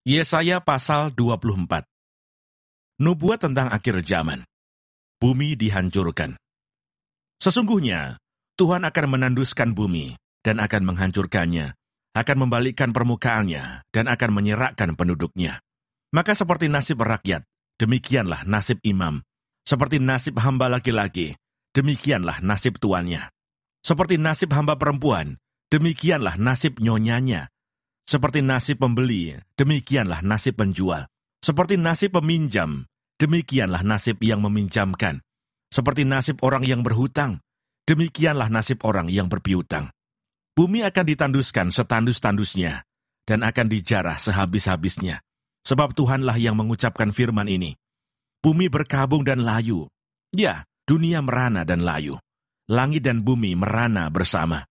Yesaya pasal 24. Nubuat tentang akhir zaman. Bumi dihancurkan. Sesungguhnya, Tuhan akan menanduskan bumi dan akan menghancurkannya, akan membalikkan permukaannya dan akan menyerakkan penduduknya. Maka seperti nasib rakyat, demikianlah nasib imam. Seperti nasib hamba laki-laki, demikianlah nasib tuannya. Seperti nasib hamba perempuan, demikianlah nasib nyonyanya. Seperti nasib pembeli, demikianlah nasib penjual. Seperti nasib peminjam, demikianlah nasib yang meminjamkan. Seperti nasib orang yang berhutang, demikianlah nasib orang yang berpiutang. Bumi akan ditanduskan setandus-tandusnya, dan akan dijarah sehabis-habisnya. Sebab Tuhanlah yang mengucapkan firman ini. Bumi berkabung dan layu. Ya, dunia merana dan layu. Langit dan bumi merana bersama.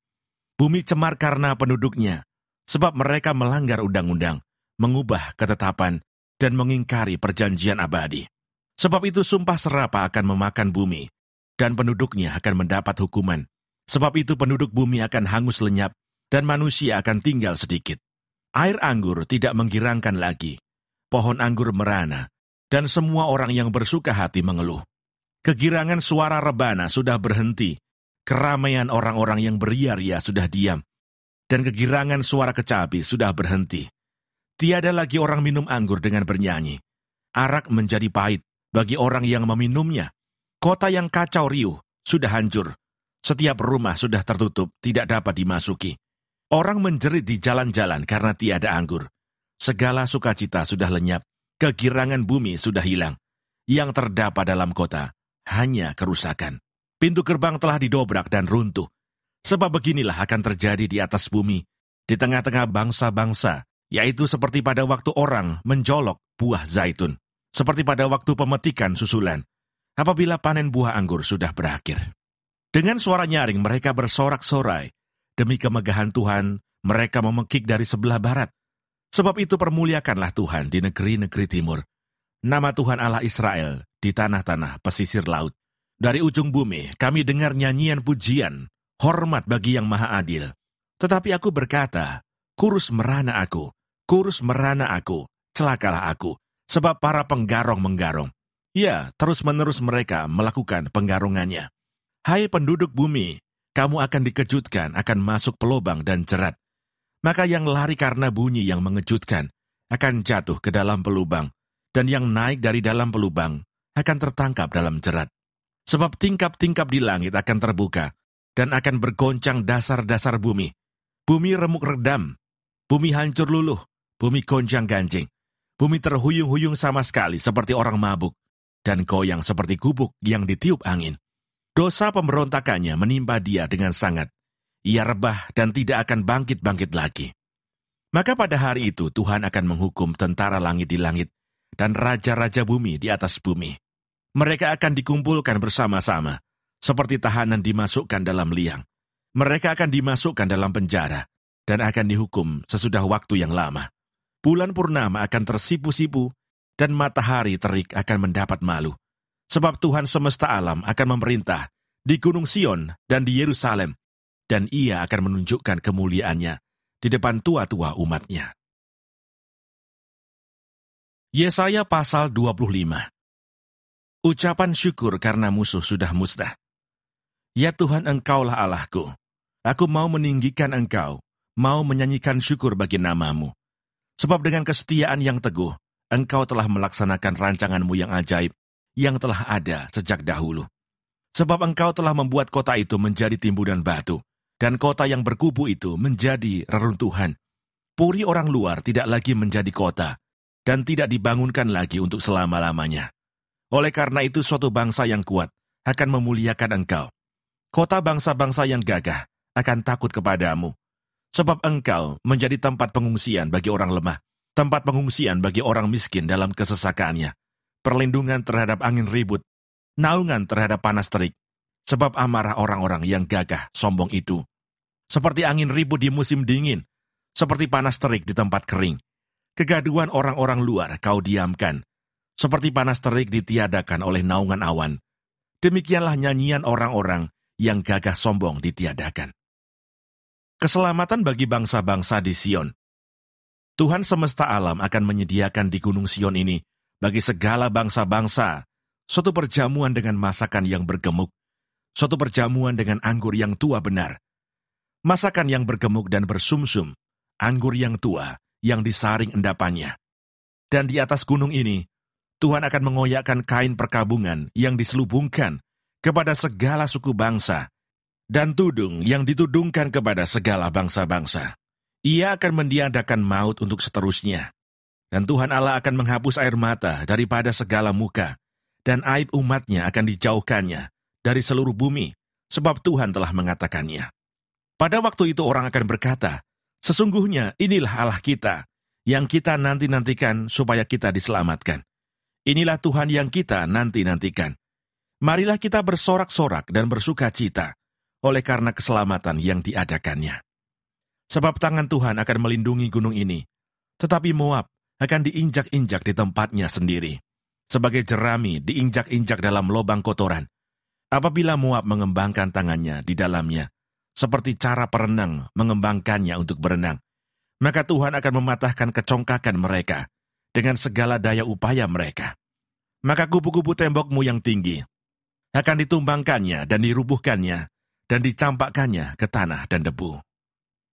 Bumi cemar karena penduduknya, sebab mereka melanggar undang-undang, mengubah ketetapan, dan mengingkari perjanjian abadi. Sebab itu sumpah serapa akan memakan bumi, dan penduduknya akan mendapat hukuman. Sebab itu penduduk bumi akan hangus lenyap, dan manusia akan tinggal sedikit. Air anggur tidak menggirangkan lagi, pohon anggur merana, dan semua orang yang bersuka hati mengeluh. Kegirangan suara rebana sudah berhenti, keramaian orang-orang yang beria-ria sudah diam, dan kegirangan suara kecapi sudah berhenti. Tiada lagi orang minum anggur dengan bernyanyi. Arak menjadi pahit bagi orang yang meminumnya. Kota yang kacau riuh sudah hancur. Setiap rumah sudah tertutup, tidak dapat dimasuki. Orang menjerit di jalan-jalan karena tiada anggur. Segala sukacita sudah lenyap. Kegirangan bumi sudah hilang. Yang terdapat dalam kota hanya kerusakan. Pintu gerbang telah didobrak dan runtuh. Sebab beginilah akan terjadi di atas bumi, di tengah-tengah bangsa-bangsa, yaitu seperti pada waktu orang menjolok buah zaitun, seperti pada waktu pemetikan susulan, apabila panen buah anggur sudah berakhir. Dengan suara nyaring mereka bersorak-sorai, demi kemegahan Tuhan mereka memekik dari sebelah barat. Sebab itu permuliakanlah Tuhan di negeri-negeri timur, nama Tuhan Allah Israel di tanah-tanah pesisir laut. Dari ujung bumi kami dengar nyanyian pujian, hormat bagi yang maha adil. Tetapi aku berkata, kurus merana aku, celakalah aku, sebab para penggarong menggarong. Ya, terus-menerus mereka melakukan penggarongannya. Hai penduduk bumi, kamu akan dikejutkan, akan masuk pelobang dan jerat. Maka yang lari karena bunyi yang mengejutkan, akan jatuh ke dalam pelubang, dan yang naik dari dalam pelubang, akan tertangkap dalam jerat. Sebab tingkap-tingkap di langit akan terbuka, dan akan bergoncang dasar-dasar bumi. Bumi remuk redam, bumi hancur luluh, bumi gonjang-ganjing. Bumi terhuyung-huyung sama sekali seperti orang mabuk, dan goyang seperti gubuk yang ditiup angin. Dosa pemberontakannya menimpa dia dengan sangat. Ia rebah dan tidak akan bangkit-bangkit lagi. Maka pada hari itu Tuhan akan menghukum tentara langit di langit, dan raja-raja bumi di atas bumi. Mereka akan dikumpulkan bersama-sama, seperti tahanan dimasukkan dalam liang. Mereka akan dimasukkan dalam penjara, dan akan dihukum sesudah waktu yang lama. Bulan purnama akan tersipu-sipu, dan matahari terik akan mendapat malu. Sebab Tuhan semesta alam akan memerintah di Gunung Sion dan di Yerusalem, dan ia akan menunjukkan kemuliaannya di depan tua-tua umatnya. Yesaya pasal 25. Ucapan syukur karena musuh sudah musnah. Ya Tuhan, Engkaulah Allahku. Aku mau meninggikan Engkau, mau menyanyikan syukur bagi namamu. Sebab dengan kesetiaan yang teguh, Engkau telah melaksanakan rancanganmu yang ajaib, yang telah ada sejak dahulu. Sebab Engkau telah membuat kota itu menjadi timbunan batu, dan kota yang berkubu itu menjadi reruntuhan. Puri orang luar tidak lagi menjadi kota, dan tidak dibangunkan lagi untuk selama-lamanya. Oleh karena itu suatu bangsa yang kuat akan memuliakan Engkau. Kota bangsa-bangsa yang gagah akan takut kepadamu. Sebab Engkau menjadi tempat pengungsian bagi orang lemah, tempat pengungsian bagi orang miskin dalam kesesakaannya, perlindungan terhadap angin ribut, naungan terhadap panas terik, sebab amarah orang-orang yang gagah sombong itu. Seperti angin ribut di musim dingin, seperti panas terik di tempat kering. Kegaduhan orang-orang luar kau diamkan, seperti panas terik ditiadakan oleh naungan awan. Demikianlah nyanyian orang-orang yang gagah sombong ditiadakan. Keselamatan bagi bangsa-bangsa di Sion. Tuhan semesta alam akan menyediakan di Gunung Sion ini bagi segala bangsa-bangsa suatu perjamuan dengan masakan yang bergemuk, suatu perjamuan dengan anggur yang tua benar, masakan yang bergemuk dan bersumsum, anggur yang tua yang disaring endapannya. Dan di atas gunung ini, Tuhan akan mengoyakkan kain perkabungan yang diselubungkan kepada segala suku bangsa, dan tudung yang ditudungkan kepada segala bangsa-bangsa. Ia akan mendiadakan maut untuk seterusnya. Dan Tuhan Allah akan menghapus air mata daripada segala muka, dan aib umatnya akan dijauhkannya dari seluruh bumi, sebab Tuhan telah mengatakannya. Pada waktu itu orang akan berkata, sesungguhnya inilah Allah kita, yang kita nanti-nantikan supaya kita diselamatkan. Inilah Tuhan yang kita nanti-nantikan. Marilah kita bersorak-sorak dan bersuka cita, oleh karena keselamatan yang diadakannya. Sebab tangan Tuhan akan melindungi gunung ini, tetapi Moab akan diinjak-injak di tempatnya sendiri, sebagai jerami diinjak-injak dalam lobang kotoran. Apabila Moab mengembangkan tangannya di dalamnya, seperti cara perenang mengembangkannya untuk berenang, maka Tuhan akan mematahkan kecongkakan mereka dengan segala daya upaya mereka. Maka kubu-kubu tembokmu yang tinggi akan ditumbangkannya dan dirubuhkannya dan dicampakkannya ke tanah dan debu.